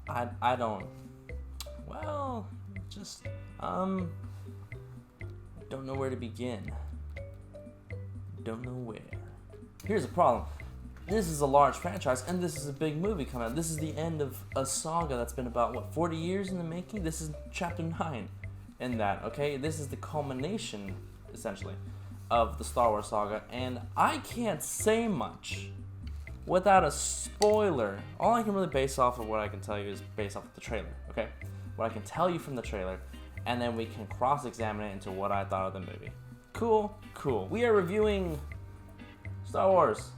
I don't, well, just, don't know where to begin. Don't know where. Here's the problem. This is a large franchise, and this is a big movie coming out. This is the end of a saga that's been about, what, 40 years in the making? This is chapter 9 in that, okay? This is the culmination, essentially, of the Star Wars saga, and I can't say much without a spoiler. All I can really base off of what I can tell you is based off of the trailer, okay? What I can tell you from the trailer, and then we can cross-examine it into what I thought of the movie. Cool? Cool. We are reviewing Star Wars,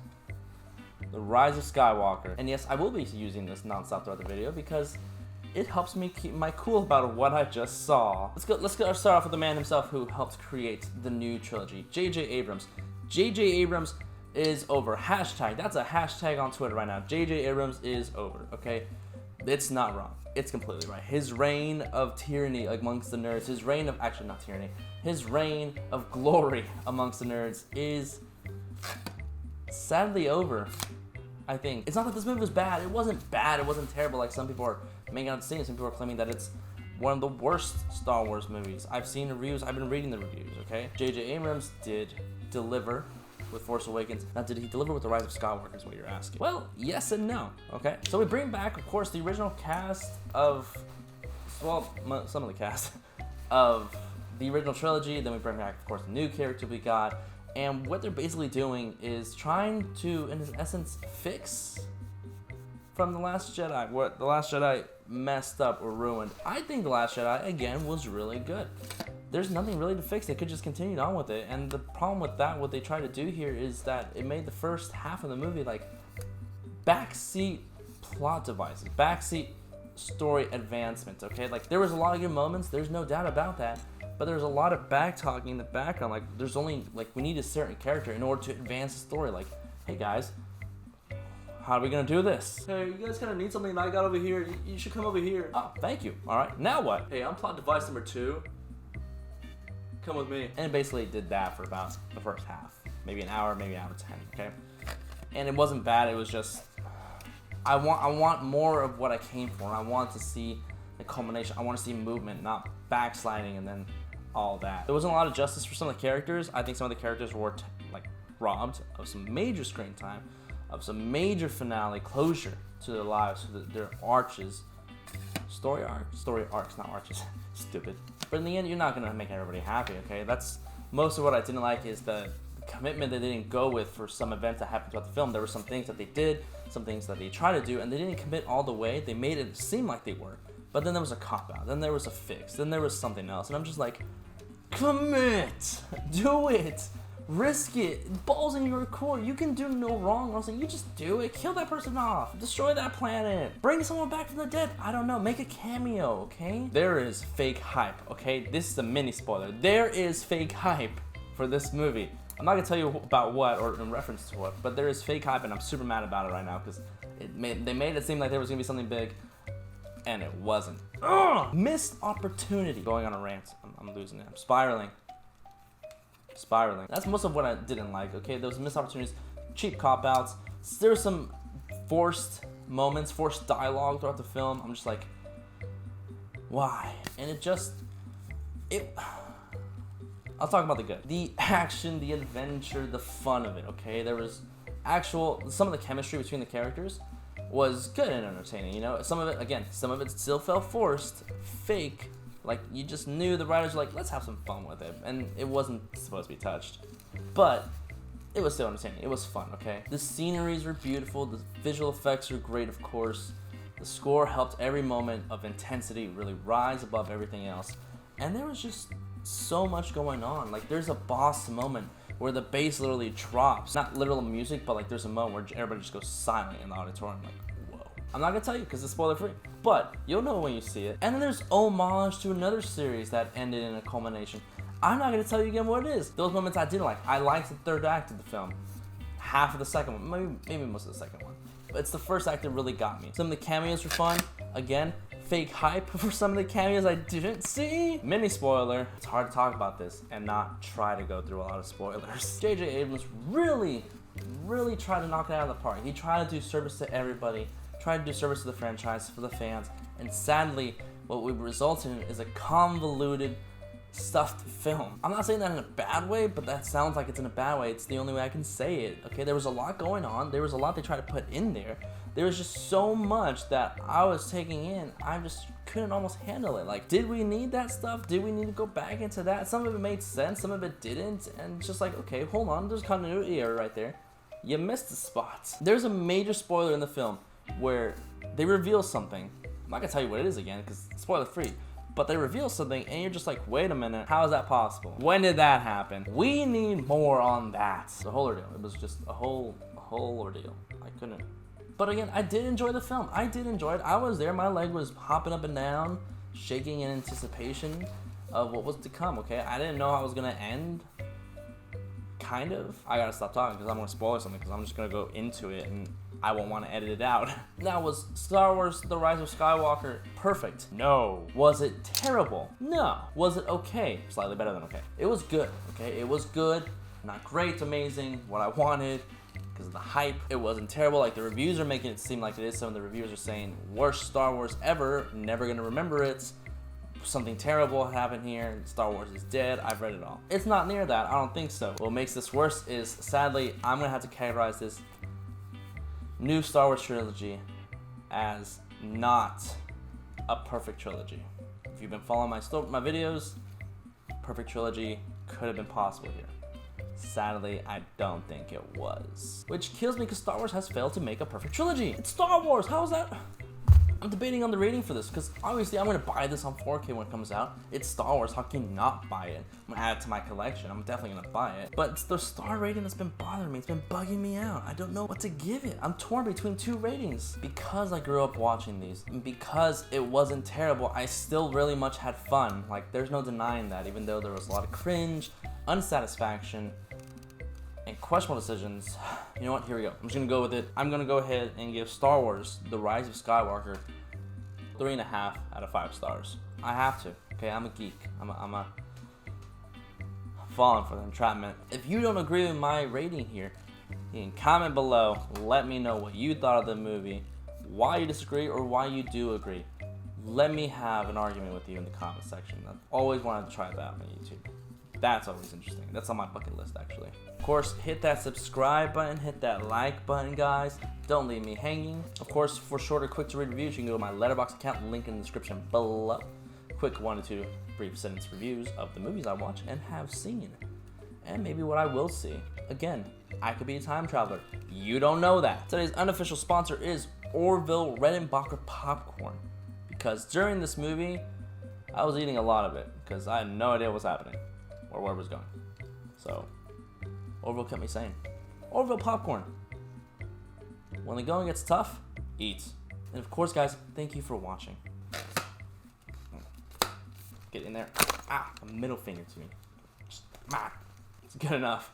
The Rise of Skywalker. And yes, I will be using this nonstop throughout the video because it helps me keep my cool about what I just saw. Let's start off with the man himself who helped create the new trilogy, J.J. Abrams. J.J. Abrams is over. Hashtag. That's a hashtag on Twitter right now. J.J. Abrams is over, okay? It's not wrong. It's completely right. His reign of tyranny amongst the nerds, his reign of, actually not tyranny, his reign of glory amongst the nerds is sadly over, I think. It's not that this movie was bad. It wasn't bad. It wasn't terrible like some people are making out to see. Some people are claiming that it's one of the worst Star Wars movies. I've seen reviews. I've been reading the reviews, okay? J.J. Abrams did deliver with Force Awakens. Now, did he deliver with The Rise of Skywalker is what you're asking. Well, yes and no, okay? So we bring back, of course, the original cast of, well, some of the cast of the original trilogy. Then we bring back, of course, the new character we got. And what they're basically doing is trying to, in essence, fix from The Last Jedi what The Last Jedi messed up or ruined. I think The Last Jedi, again, was really good. There's nothing really to fix. They could just continue on with it. And the problem with that, what they try to do here is that it made the first half of the movie like backseat plot devices, backseat story advancements, okay? Like there was a lot of good moments, there's no doubt about that, but there's a lot of back talking in the background. Like there's only, like we need a certain character in order to advance the story. Like, hey guys, how are we gonna do this? Hey, you guys kind of need something that I got over here. You should come over here. Oh, thank you. All right, now what? Hey, I'm plot device number 2. Come with me. And it basically did that for about the first half. Maybe an hour, maybe an hour 10, okay? And it wasn't bad, it was just, I want more of what I came for. I want to see the culmination. I want to see movement, not backsliding and then all that. There wasn't a lot of justice for some of the characters. I think some of the characters were robbed of some major screen time, of some major finale closure to their lives, to their arches. Story arcs, not arches. Stupid. But in the end, you're not gonna make everybody happy, okay? That's most of what I didn't like is the commitment that they didn't go with for some events that happened throughout the film. There were some things that they did, some things that they tried to do, and they didn't commit all the way. They made it seem like they were. But then there was a cop-out, then there was a fix, then there was something else. And I'm just like, commit! Do it! Risk it. Balls in your court. You can do no wrong. Also, you just do it. Kill that person off. Destroy that planet. Bring someone back from the dead. I don't know. Make a cameo, okay? There is fake hype, okay? This is a mini spoiler. There is fake hype for this movie. I'm not gonna tell you about what or in reference to what, but there is fake hype, and I'm super mad about it right now because they made it seem like there was gonna be something big, and it wasn't. Ugh! Missed opportunity. Going on a rant. I'm losing it. I'm spiraling. That's most of what I didn't like, okay? There was missed opportunities, cheap cop-outs. There were some forced moments, forced dialogue throughout the film. I'm just like, why? And I'll talk about the good. The action, the adventure, the fun of it, okay? There was some of the chemistry between the characters was good and entertaining, you know? Some of it still felt forced, fake. Like, you just knew the writers were like, let's have some fun with it. And it wasn't supposed to be touched. But it was still entertaining. It was fun, okay? The sceneries were beautiful. The visual effects were great, of course. The score helped every moment of intensity really rise above everything else. And there was just so much going on. Like, there's a boss moment where the bass literally drops. Not literal music, but like there's a moment where everybody just goes silent in the auditorium. Like, whoa. I'm not gonna tell you because it's spoiler free, but you'll know when you see it. And then there's homage to another series that ended in a culmination. I'm not gonna tell you again what it is. Those moments I didn't like. I liked the third act of the film. Half of the second one, maybe most of the second one. But it's the first act that really got me. Some of the cameos were fun. Again, fake hype for some of the cameos I didn't see. Mini spoiler. It's hard to talk about this and not try to go through a lot of spoilers. J.J. Abrams really tried to knock it out of the park. He tried to do service to everybody tried to do service to the franchise for the fans, and sadly, what we resulted in is a convoluted, stuffed film. I'm not saying that in a bad way, but that sounds like it's in a bad way. It's the only way I can say it, okay? There was a lot going on. There was a lot they tried to put in there. There was just so much that I was taking in. I just couldn't almost handle it. Like, did we need that stuff? Did we need to go back into that? Some of it made sense, some of it didn't, and it's just like, okay, hold on, there's continuity error right there. You missed the spots. There's a major spoiler in the film where they reveal something. I'm not gonna tell you what it is again, because it's spoiler free. But they reveal something, and you're just like, wait a minute, how is that possible? When did that happen? We need more on that. The whole ordeal. It was just a whole ordeal. I couldn't. But again, I did enjoy the film. I did enjoy it. I was there. My leg was hopping up and down, shaking in anticipation of what was to come, okay? I didn't know how it was gonna end. Kind of. I gotta stop talking because I'm gonna spoil something, because I'm just gonna go into it and I won't want to edit it out. Now, was Star Wars The Rise of Skywalker perfect? No. Was it terrible? No. Was it okay? Slightly better than okay. It was good, okay? It was good. Not great, amazing, what I wanted. Because of the hype. It wasn't terrible. Like, the reviews are making it seem like it is. Some of the reviewers are saying, worst Star Wars ever, never gonna remember it. Something terrible happened here. Star Wars is dead. I've read it all. It's not near that. I don't think so. What makes this worse is, sadly, I'm gonna have to categorize this new Star Wars trilogy as not a perfect trilogy. If you've been following my videos, perfect trilogy could have been possible here. Sadly, I don't think it was. Which kills me, because Star Wars has failed to make a perfect trilogy. It's Star Wars, how is that? I'm debating on the rating for this, because obviously I'm gonna buy this on 4K when it comes out. It's Star Wars, how can you not buy it? I'm gonna add it to my collection, I'm definitely gonna buy it. But it's the star rating that's been bothering me, it's been bugging me out. I don't know what to give it. I'm torn between two ratings. Because I grew up watching these, and because it wasn't terrible, I still really much had fun. Like, there's no denying that, even though there was a lot of cringe, unsatisfaction, and questionable decisions. You know what, here we go. I'm just gonna go with it. I'm gonna go ahead and give Star Wars The Rise of Skywalker 3.5 out of 5 stars. I have to, okay? I'm a geek. I'm falling for the entrapment. If you don't agree with my rating here, you can comment below. Let me know what you thought of the movie, why you disagree or why you do agree. Let me have an argument with you in the comment section. I've always wanted to try that on YouTube. That's always interesting. That's on my bucket list, actually. Of course, hit that subscribe button, hit that like button, guys. Don't leave me hanging. Of course, for shorter, quick-to-read reviews, you can go to my Letterboxd account, link in the description below. Quick 1 to 2 brief sentence reviews of the movies I watch and have seen. And maybe what I will see. Again, I could be a time traveler. You don't know that. Today's unofficial sponsor is Orville Redenbacher popcorn. Because during this movie, I was eating a lot of it because I had no idea what was happening or where it was going. So, Orville kept me sane. Orville popcorn. When the going gets tough, eat. And of course, guys, thank you for watching. Get in there. Ah, a middle finger to me. Just, it's good enough.